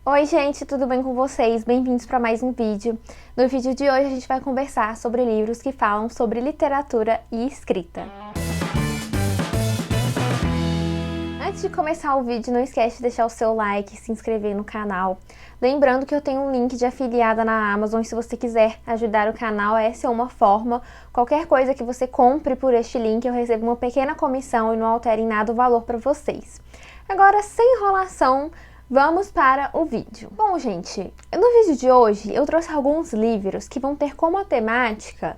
Oi gente, tudo bem com vocês? Bem-vindos para mais um vídeo. No vídeo de hoje a gente vai conversar sobre livros que falam sobre literatura e escrita. Antes de começar o vídeo, não esquece de deixar o seu like e se inscrever no canal. Lembrando que eu tenho um link de afiliada na Amazon, se você quiser ajudar o canal, essa é uma forma. Qualquer coisa que você compre por este link, eu recebo uma pequena comissão e não altera em nada o valor para vocês. Agora, sem enrolação, vamos para o vídeo. Bom, gente, no vídeo de hoje eu trouxe alguns livros que vão ter como temática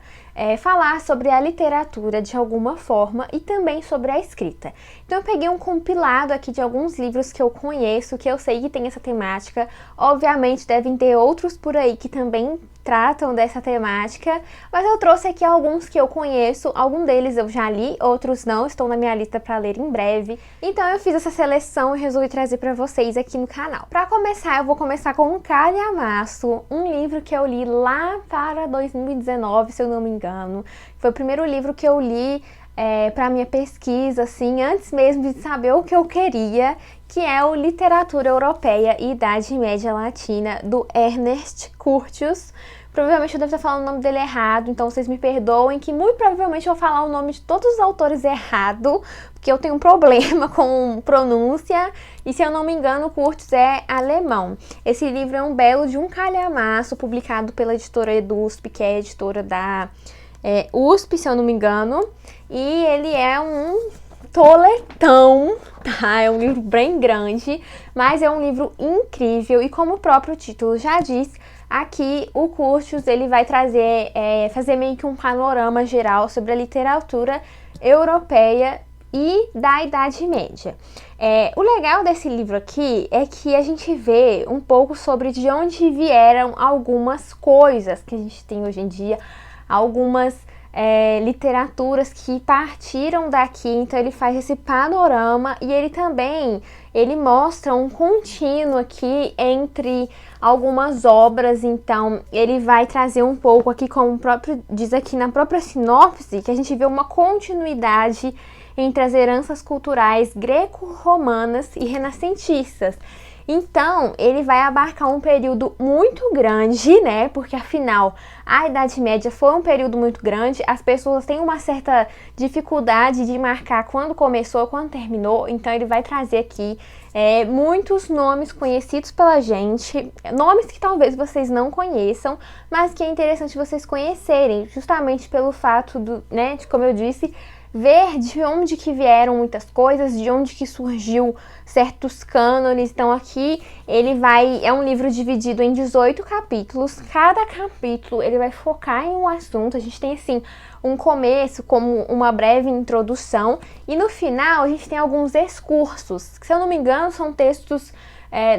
falar sobre a literatura de alguma forma e também sobre a escrita. Então eu peguei um compilado aqui de alguns livros que eu conheço, que eu sei que tem essa temática. Obviamente devem ter outros por aí que também tratam dessa temática, mas eu trouxe aqui alguns que eu conheço, alguns deles eu já li, outros não, estão na minha lista para ler em breve. Então eu fiz essa seleção e resolvi trazer para vocês aqui no canal. Para começar, eu vou começar com um calhamaço, um livro que eu li lá para 2019, se eu não me engano. Foi o primeiro livro que eu li para minha pesquisa, assim, antes mesmo de saber o que eu queria, que é o Literatura Europeia e Idade Média Latina, do Ernest Curtius. Provavelmente eu devo estar falando o nome dele errado, então vocês me perdoem, que muito provavelmente eu vou falar o nome de todos os autores errado, porque eu tenho um problema com pronúncia, e se eu não me engano, Curtius é alemão. Esse livro é um belo de um calhamaço, publicado pela editora EDUSP, que é a editora da USP, se eu não me engano, e ele é um toletão, tá? É um livro bem grande, mas é um livro incrível, e como o próprio título já diz, aqui o Curtius ele vai trazer, fazer meio que um panorama geral sobre a literatura europeia e da Idade Média. O legal desse livro aqui é que a gente vê um pouco sobre de onde vieram algumas coisas que a gente tem hoje em dia, algumas literaturas que partiram daqui. Então ele faz esse panorama e ele mostra um contínuo aqui entre algumas obras. Então ele vai trazer um pouco aqui, como o próprio diz aqui na própria sinopse, que a gente vê uma continuidade entre as heranças culturais greco-romanas e renascentistas. Então, ele vai abarcar um período muito grande, né? Porque, afinal, a Idade Média foi um período muito grande. As pessoas têm uma certa dificuldade de marcar quando começou, quando terminou. Então, ele vai trazer aqui muitos nomes conhecidos pela gente. Nomes que talvez vocês não conheçam, mas que é interessante vocês conhecerem. Justamente pelo fato de, como eu disse, ver de onde que vieram muitas coisas, de onde que surgiu certos cânones. Então aqui é um livro dividido em 18 capítulos. Cada capítulo ele vai focar em um assunto. A gente tem assim um começo como uma breve introdução e no final a gente tem alguns excursos, que se eu não me engano são textos,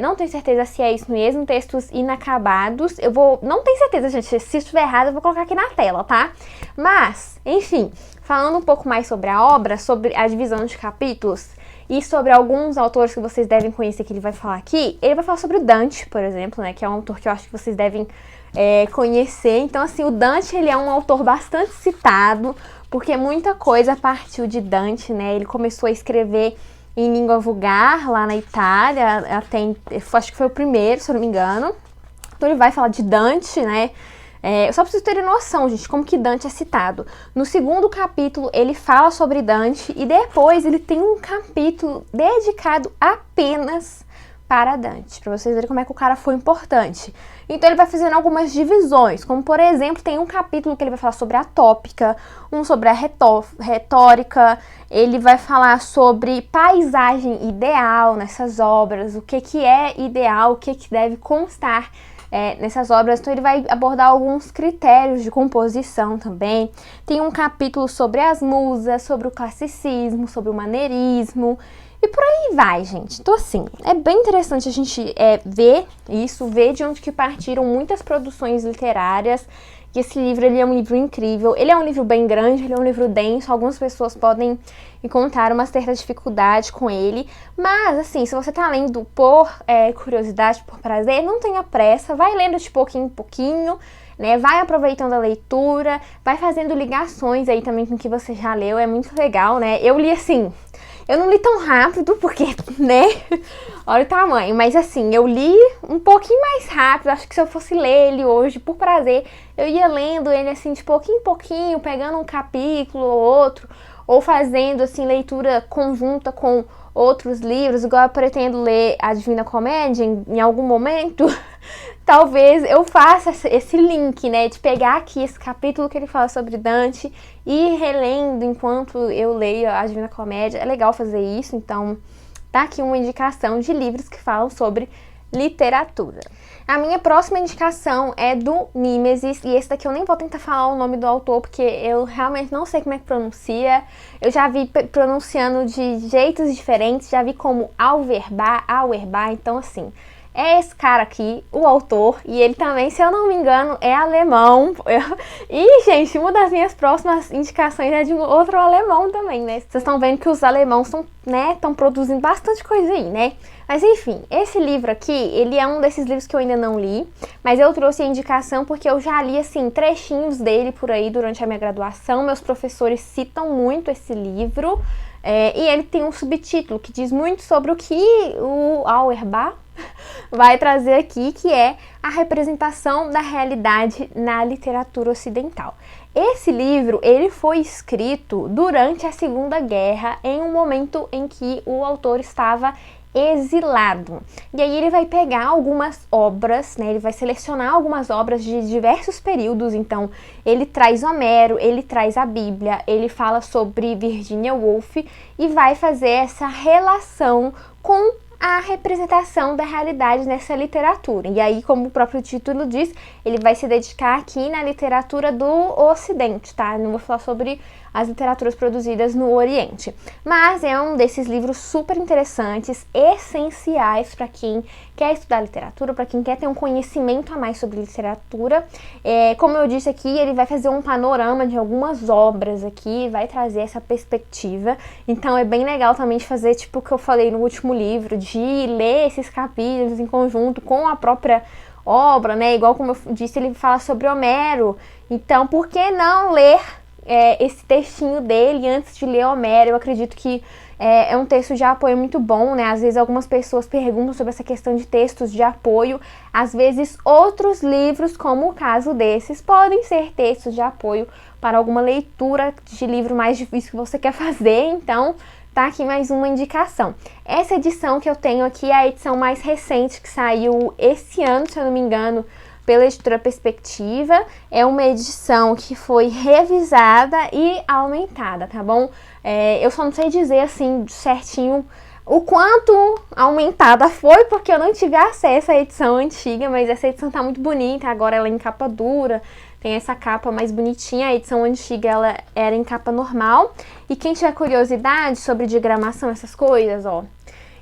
não tenho certeza se é isso mesmo, textos inacabados. Não tenho certeza, gente, se estiver errado eu vou colocar aqui na tela, tá? Mas, enfim, falando um pouco mais sobre a obra, sobre a divisão de capítulos e sobre alguns autores que vocês devem conhecer que ele vai falar aqui, ele vai falar sobre o Dante, por exemplo, né, que é um autor que eu acho que vocês devem conhecer. Então, assim, o Dante, ele é um autor bastante citado, porque muita coisa partiu de Dante, né? Ele começou a escrever em língua vulgar lá na Itália, acho que foi o primeiro, se eu não me engano. Então ele vai falar de Dante, né? Só pra vocês terem noção, gente, como que Dante é citado. No segundo capítulo ele fala sobre Dante e depois ele tem um capítulo dedicado apenas para Dante, pra vocês verem como é que o cara foi importante. Então ele vai fazendo algumas divisões, como por exemplo, tem um capítulo que ele vai falar sobre a tópica, um sobre a retórica, ele vai falar sobre paisagem ideal nessas obras, o que é ideal, o que deve constar nessas obras. Então ele vai abordar alguns critérios de composição também. Tem um capítulo sobre as musas, sobre o classicismo, sobre o maneirismo, e por aí vai, gente. Então, assim, é bem interessante a gente ver de onde que partiram muitas produções literárias. E esse livro, ele é um livro incrível. Ele é um livro bem grande, ele é um livro denso. Algumas pessoas podem encontrar uma certa dificuldade com ele. Mas, assim, se você tá lendo por curiosidade, por prazer, não tenha pressa. Vai lendo de pouquinho em pouquinho, né? Vai aproveitando a leitura, vai fazendo ligações aí também com o que você já leu. É muito legal, né? Eu li, assim, Eu não li tão rápido, porque, né, olha o tamanho. Mas assim, eu li um pouquinho mais rápido. Acho que se eu fosse ler ele hoje, por prazer, eu ia lendo ele assim, de pouquinho em pouquinho, pegando um capítulo ou outro, ou fazendo, assim, leitura conjunta com outros livros, igual eu pretendo ler a Divina Comédia em algum momento. Talvez eu faça esse link, né, de pegar aqui esse capítulo que ele fala sobre Dante e ir relendo enquanto eu leio a Divina Comédia. É legal fazer isso, então tá aqui uma indicação de livros que falam sobre literatura. A minha próxima indicação é do Mimesis, e esse daqui eu nem vou tentar falar o nome do autor, porque eu realmente não sei como é que pronuncia. Eu já vi pronunciando de jeitos diferentes, já vi como Auerbach, então assim, é esse cara aqui, o autor, e ele também, se eu não me engano, é alemão. E, gente, uma das minhas próximas indicações é de um outro alemão também, né? Vocês estão vendo que os alemãos estão produzindo bastante coisa aí, né? Mas enfim, esse livro aqui, ele é um desses livros que eu ainda não li, mas eu trouxe a indicação porque eu já li, assim, trechinhos dele por aí durante a minha graduação. Meus professores citam muito esse livro, e ele tem um subtítulo que diz muito sobre o que o Auerbach vai trazer aqui, que é a representação da realidade na literatura ocidental. Esse livro, ele foi escrito durante a Segunda Guerra, em um momento em que o autor estava exilado. E aí ele vai pegar algumas obras, né? Ele vai selecionar algumas obras de diversos períodos. Então, ele traz Homero, ele traz a Bíblia, ele fala sobre Virginia Woolf e vai fazer essa relação com a representação da realidade nessa literatura. E aí, como o próprio título diz, ele vai se dedicar aqui na literatura do Ocidente, tá? Não vou falar sobre as literaturas produzidas no Oriente. Mas é um desses livros super interessantes, essenciais para quem quer estudar literatura, para quem quer ter um conhecimento a mais sobre literatura. Como eu disse aqui, ele vai fazer um panorama de algumas obras aqui, vai trazer essa perspectiva. Então é bem legal também de fazer, tipo o que eu falei no último livro, de ler esses capítulos em conjunto com a própria obra, né? Igual como eu disse, ele fala sobre Homero. Então, por que não ler esse textinho dele antes de ler Homero? Eu acredito que é um texto de apoio muito bom, né? Às vezes algumas pessoas perguntam sobre essa questão de textos de apoio. Às vezes outros livros, como o caso desses, podem ser textos de apoio para alguma leitura de livro mais difícil que você quer fazer. Então, tá aqui mais uma indicação. Essa edição que eu tenho aqui é a edição mais recente, que saiu esse ano, se eu não me engano, pela editora Perspectiva. É uma edição que foi revisada e aumentada, tá bom? Eu só não sei dizer assim certinho o quanto aumentada foi, porque eu não tive acesso à edição antiga, mas essa edição tá muito bonita. Agora ela é em capa dura, tem essa capa mais bonitinha. A edição antiga ela era em capa normal. E quem tiver curiosidade sobre diagramação, essas coisas, ó,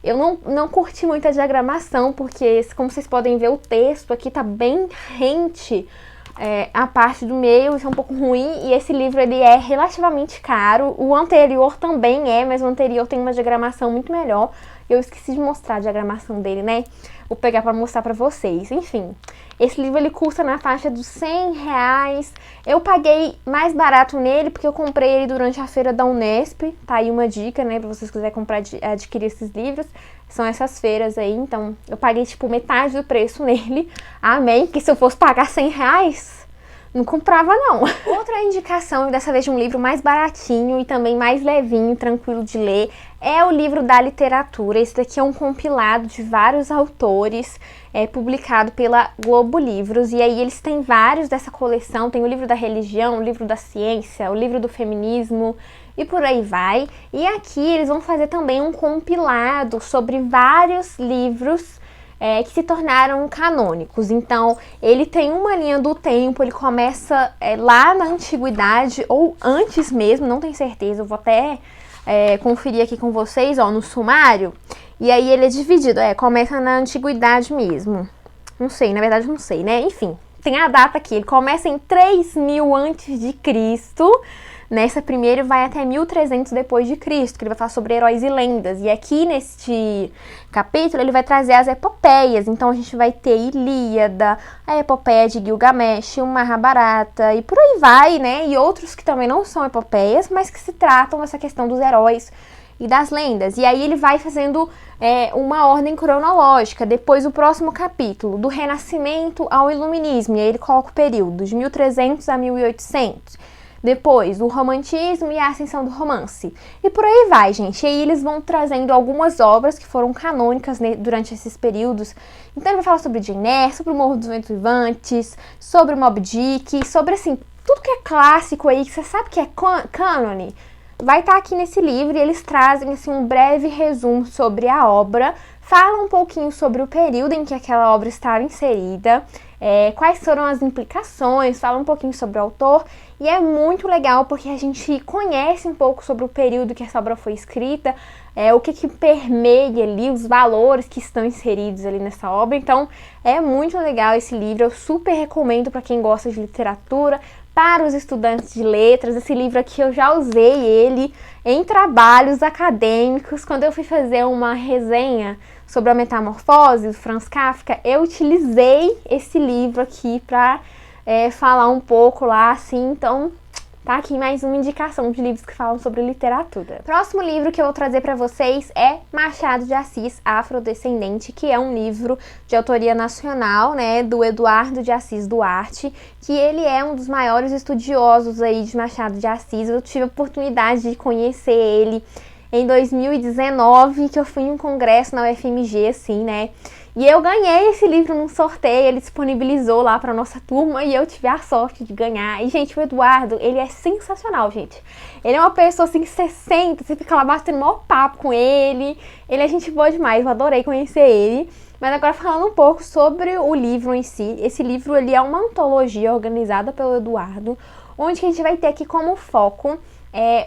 eu não curti muito a diagramação, porque, como vocês podem ver, o texto aqui tá bem rente, a parte do meio, isso é um pouco ruim, e esse livro ele é relativamente caro. O anterior também mas o anterior tem uma diagramação muito melhor. Eu esqueci de mostrar a diagramação dele, né? Vou pegar pra mostrar pra vocês. Enfim, esse livro ele custa na faixa dos R$100. Eu paguei mais barato nele porque eu comprei ele durante a feira da Unesp. Tá aí uma dica, né, pra vocês quiserem comprar, adquirir esses livros. São essas feiras aí, então eu paguei tipo metade do preço nele. Amém, porque se eu fosse pagar R$100, não comprava não. Outra indicação, dessa vez de um livro mais baratinho e também mais levinho, tranquilo de ler, é o livro da literatura. Esse daqui é um compilado de vários autores, publicado pela Globo Livros. E aí eles têm vários dessa coleção. Tem o livro da religião, o livro da ciência, o livro do feminismo e por aí vai. E aqui eles vão fazer também um compilado sobre vários livros que se tornaram canônicos. Então, ele tem uma linha do tempo, ele começa lá na antiguidade, ou antes mesmo, não tenho certeza, eu vou até conferir aqui com vocês, ó, no sumário. E aí ele é dividido, começa na antiguidade mesmo. Não sei, na verdade não sei, né? Enfim, tem a data aqui, ele começa em 3000 antes de Cristo. Nessa primeira vai até 1300 depois de Cristo, que ele vai falar sobre heróis e lendas. E aqui neste capítulo ele vai trazer as epopeias. Então a gente vai ter Ilíada, a epopeia de Gilgamesh, o Mahabharata e por aí vai, né? E outros que também não são epopeias, mas que se tratam dessa questão dos heróis e das lendas. E aí ele vai fazendo uma ordem cronológica. Depois o próximo capítulo, do Renascimento ao Iluminismo, e aí ele coloca o período de 1300 a 1800. Depois, o romantismo e a ascensão do romance. E por aí vai, gente. E aí eles vão trazendo algumas obras que foram canônicas, né, durante esses períodos. Então ele vai falar sobre Jane Eyre, sobre o Morro dos Ventos Vivantes, sobre o Moby Dick, sobre, assim, tudo que é clássico aí, que você sabe que é cânone, vai estar aqui nesse livro. E eles trazem, assim, um breve resumo sobre a obra, falam um pouquinho sobre o período em que aquela obra estava inserida, quais foram as implicações, fala um pouquinho sobre o autor. E é muito legal porque a gente conhece um pouco sobre o período que essa obra foi escrita, o que permeia ali, os valores que estão inseridos ali nessa obra. Então é muito legal esse livro, eu super recomendo para quem gosta de literatura, para os estudantes de letras. Esse livro aqui eu já usei ele em trabalhos acadêmicos. Quando eu fui fazer uma resenha sobre a Metamorfose do Franz Kafka, eu utilizei esse livro aqui para falar um pouco lá, assim. Então tá aqui mais uma indicação de livros que falam sobre literatura. Próximo livro que eu vou trazer para vocês é Machado de Assis, Afrodescendente, que é um livro de autoria nacional, né, do Eduardo de Assis Duarte, que ele é um dos maiores estudiosos aí de Machado de Assis. Eu tive a oportunidade de conhecer ele em 2019, que eu fui em um congresso na UFMG, assim, né? E eu ganhei esse livro num sorteio, ele disponibilizou lá pra nossa turma e eu tive a sorte de ganhar. E, gente, o Eduardo, ele é sensacional, gente. Ele é uma pessoa, assim, que você senta, você fica lá batendo o maior papo com ele. Ele é gente boa demais, eu adorei conhecer ele. Mas agora falando um pouco sobre o livro em si. Esse livro, ele é uma antologia organizada pelo Eduardo, onde a gente vai ter aqui como foco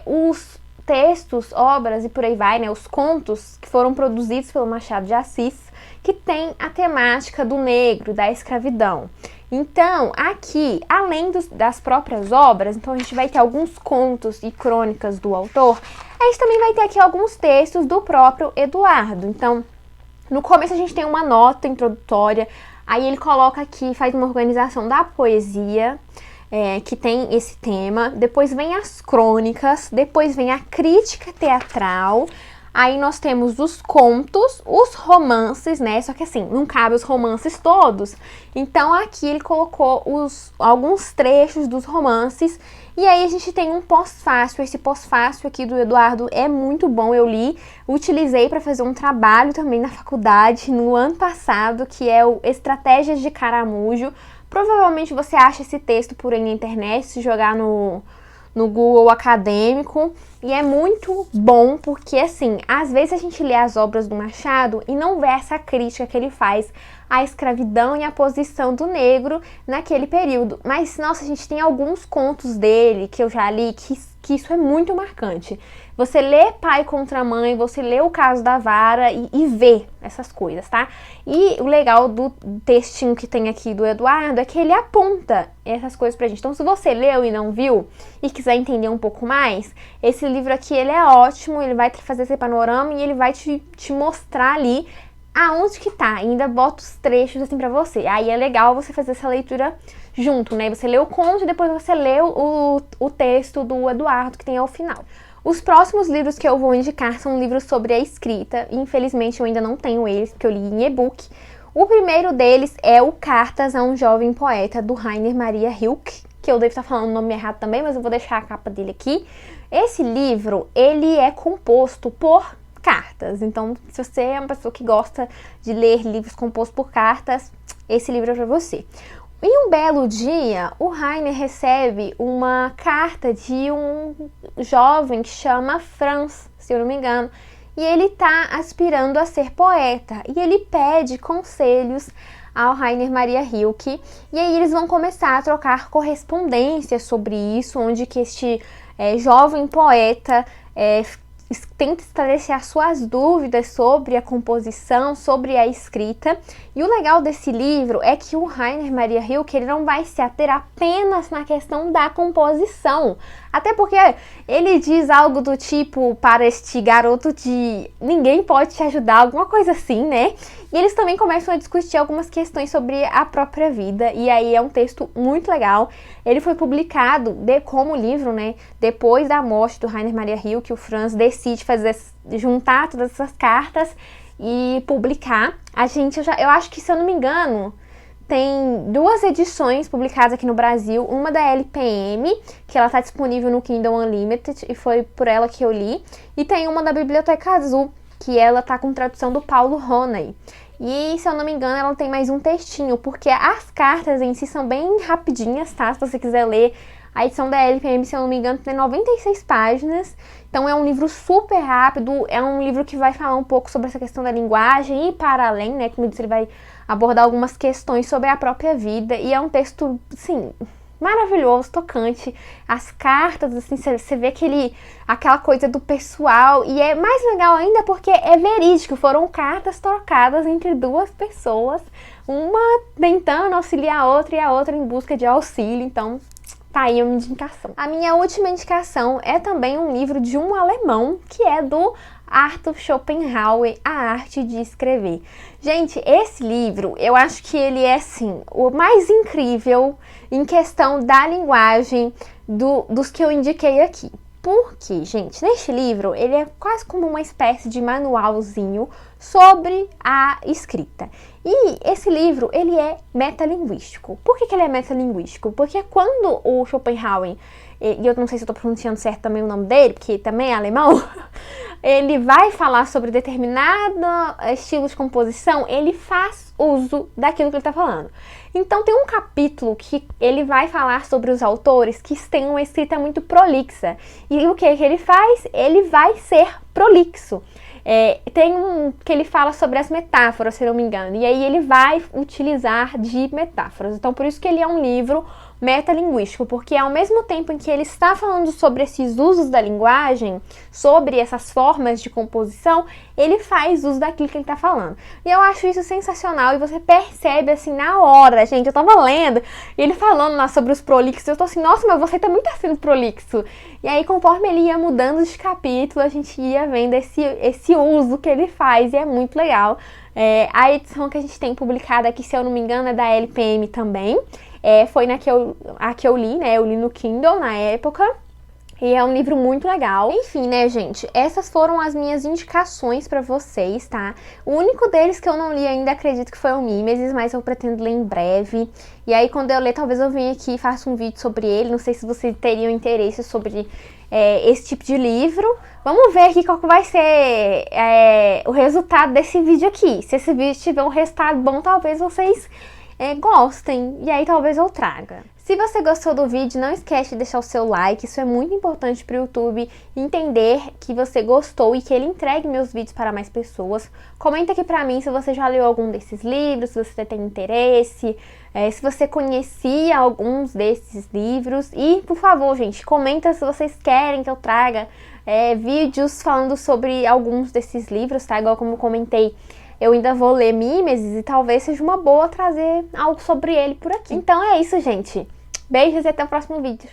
os textos, obras e por aí vai, né, os contos que foram produzidos pelo Machado de Assis, que tem a temática do negro, da escravidão. Então, aqui, além das próprias obras, então a gente vai ter alguns contos e crônicas do autor, a gente também vai ter aqui alguns textos do próprio Eduardo. Então, no começo a gente tem uma nota introdutória, aí ele coloca aqui, faz uma organização da poesia, que tem esse tema, depois vem as crônicas, depois vem a crítica teatral, aí nós temos os contos, os romances, né, só que assim, não cabe os romances todos, então aqui ele colocou alguns trechos dos romances, e aí a gente tem um pós-fácil. Esse pós-fácil aqui do Eduardo é muito bom, eu li, utilizei para fazer um trabalho também na faculdade no ano passado, que é o Estratégias de Caramujo. Provavelmente você acha esse texto por aí na internet, se jogar no Google acadêmico, e é muito bom porque, assim, às vezes a gente lê as obras do Machado e não vê essa crítica que ele faz à escravidão e à posição do negro naquele período. Mas, nossa, a gente tem alguns contos dele que eu já li que isso é muito marcante. Você lê Pai contra Mãe, você lê O Caso da Vara e vê essas coisas, tá? E o legal do textinho que tem aqui do Eduardo é que ele aponta essas coisas pra gente. Então, se você leu e não viu e quiser entender um pouco mais, esse livro aqui, ele é ótimo, ele vai fazer esse panorama e ele vai te mostrar ali aonde que tá. Ainda bota os trechos assim pra você. Aí é legal você fazer essa leitura junto, né? Você lê o conto e depois você lê o texto do Eduardo que tem ao final. Os próximos livros que eu vou indicar são livros sobre a escrita. Infelizmente eu ainda não tenho eles, porque eu li em e-book. O primeiro deles é o Cartas a um Jovem Poeta, do Rainer Maria Rilke, que eu devo estar falando o nome errado também, mas eu vou deixar a capa dele aqui. Esse livro, ele é composto por cartas. Então, se você é uma pessoa que gosta de ler livros compostos por cartas, esse livro é para você. Em um belo dia, o Rainer recebe uma carta de um jovem que chama Franz, se eu não me engano, e ele está aspirando a ser poeta, e ele pede conselhos ao Rainer Maria Rilke, e aí eles vão começar a trocar correspondência sobre isso, onde que este jovem poeta tenta esclarecer as suas dúvidas sobre a composição, sobre a escrita. E o legal desse livro é que o Rainer Maria Rilke, ele não vai se ater apenas na questão da composição, até porque ele diz algo do tipo para este garoto de ninguém pode te ajudar, alguma coisa assim, né? E eles também começam a discutir algumas questões sobre a própria vida, e aí é um texto muito legal. Ele foi publicado como livro, né, depois da morte do Rainer Maria Rilke, que o Franz decide juntar todas essas cartas e publicar. Eu acho que, se eu não me engano, tem 2 edições publicadas aqui no Brasil, uma da LPM, que ela está disponível no Kindle Unlimited, e foi por ela que eu li, e tem uma da Biblioteca Azul, que ela tá com tradução do Paulo Ronay. E, se eu não me engano, ela tem mais um textinho, porque as cartas em si são bem rapidinhas, tá? Se você quiser ler, a edição da LPM, se eu não me engano, tem 96 páginas. Então é um livro super rápido, é um livro que vai falar um pouco sobre essa questão da linguagem e para além, né? Como eu disse, ele vai abordar algumas questões sobre a própria vida. E é um texto, assim, maravilhoso, tocante. As cartas, assim, você vê aquela coisa do pessoal. E é mais legal ainda porque é verídico. Foram cartas trocadas entre 2 pessoas, uma tentando auxiliar a outra e a outra em busca de auxílio. Então, tá aí uma indicação. A minha última indicação é também um livro de um alemão, que é do Arthur Schopenhauer, A Arte de Escrever. Gente, esse livro, eu acho que ele é, assim, o mais incrível em questão da linguagem dos que eu indiquei aqui. Porque, gente, neste livro, ele é quase como uma espécie de manualzinho sobre a escrita. E esse livro, ele é metalinguístico. Por que ele é metalinguístico? Porque quando o Schopenhauer, e eu não sei se eu tô pronunciando certo também o nome dele, porque também é alemão, ele vai falar sobre determinado estilo de composição, ele faz uso daquilo que ele tá falando. Então tem um capítulo que ele vai falar sobre os autores que têm uma escrita muito prolixa. E o que ele faz? Ele vai ser prolixo. Tem um que ele fala sobre as metáforas, se não me engano, e aí ele vai utilizar de metáforas. Então por isso que ele é um livro metalinguístico, porque ao mesmo tempo em que ele está falando sobre esses usos da linguagem, sobre essas formas de composição, ele faz uso daquilo que ele está falando. E eu acho isso sensacional, e você percebe assim na hora, gente. Eu tava lendo, e ele falando lá sobre os prolixos, eu tô assim, nossa, mas você também tá sendo prolixo. E aí, conforme ele ia mudando de capítulo, a gente ia vendo esse uso que ele faz, e é muito legal. A edição que a gente tem publicada aqui, se eu não me engano, é da LPM também. Foi a que eu li, né? Eu li no Kindle na época. E é um livro muito legal. Enfim, né, gente? Essas foram as minhas indicações pra vocês, tá? O único deles que eu não li ainda, acredito que foi o Mimesis, mas eu pretendo ler em breve. E aí, quando eu ler, talvez eu venha aqui e faça um vídeo sobre ele. Não sei se vocês teriam interesse sobre esse tipo de livro. Vamos ver aqui qual que vai ser o resultado desse vídeo aqui. Se esse vídeo tiver um resultado bom, talvez vocês gostem, e aí talvez eu traga. Se você gostou do vídeo, não esquece de deixar o seu like, isso é muito importante para o YouTube entender que você gostou e que ele entregue meus vídeos para mais pessoas. Comenta aqui para mim se você já leu algum desses livros, se você tem interesse, se você conhecia alguns desses livros. E, por favor, gente, comenta se vocês querem que eu traga vídeos falando sobre alguns desses livros, tá? Igual como eu comentei, eu ainda vou ler Mimesis e talvez seja uma boa trazer algo sobre ele por aqui. Então é isso, gente. Beijos e até o próximo vídeo.